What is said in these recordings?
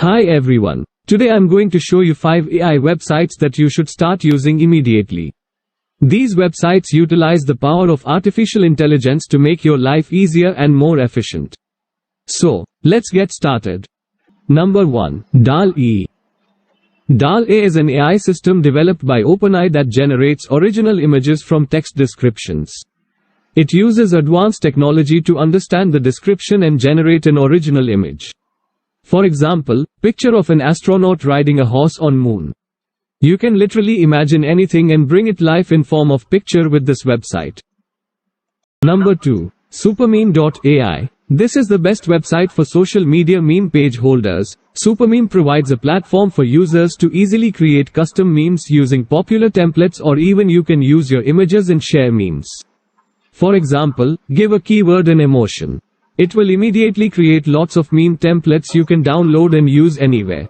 Hi everyone. Today I'm going to show you 5 AI websites that you should start using immediately. These websites utilize the power of artificial intelligence to make your life easier and more efficient. So, let's get started. Number 1. DALL-E. DALL-E is an AI system developed by OpenAI that generates original images from text descriptions. It uses advanced technology to understand the description and generate an original image. For example, picture of an astronaut riding a horse on moon. You can literally imagine anything and bring it life in form of picture with this website. Number 2. supermeme.ai. This is the best website for social media meme page holders. Supermeme provides a platform for users to easily create custom memes using popular templates, or even you can use your images and share memes. For example, give a keyword and emotion. It will immediately create lots of meme templates you can download and use anywhere.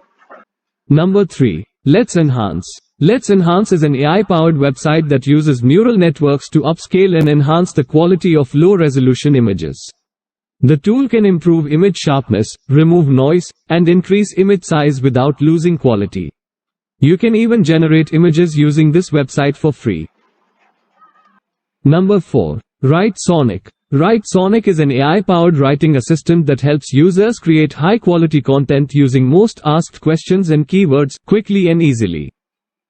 Number 3. Let's Enhance. Let's Enhance is an AI-powered website that uses neural networks to upscale and enhance the quality of low-resolution images. The tool can improve image sharpness, remove noise, and increase image size without losing quality. You can even generate images using this website for free. Number 4. WriteSonic. WriteSonic is an AI-powered writing assistant that helps users create high-quality content using most asked questions and keywords quickly and easily.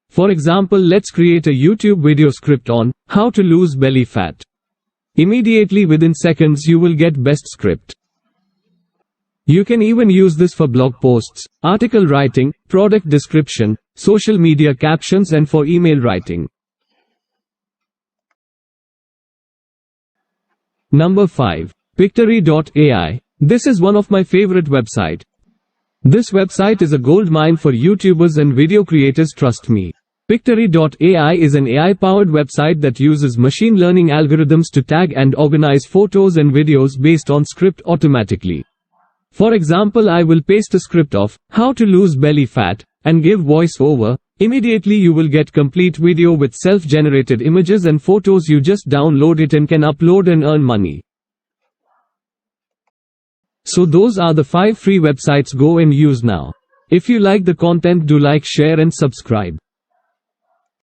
For example, let's create a YouTube video script on how to lose belly fat. Immediately within seconds you will get best script. You can even use this for blog posts, article writing, product description, social media captions, and for email writing. Number 5. Pictory.ai. This is one of my favorite website. This website is a goldmine for YouTubers and video creators, trust me. Pictory.ai is an AI-powered website that uses machine learning algorithms to tag and organize photos and videos based on script automatically. For example, I will paste a script of how to lose belly fat and give voiceover. Immediately you will get complete video with self-generated images and photos. You just download it and can upload and earn money. So those are the 5 free websites. Go and use now. If you like the content, do like, share and subscribe.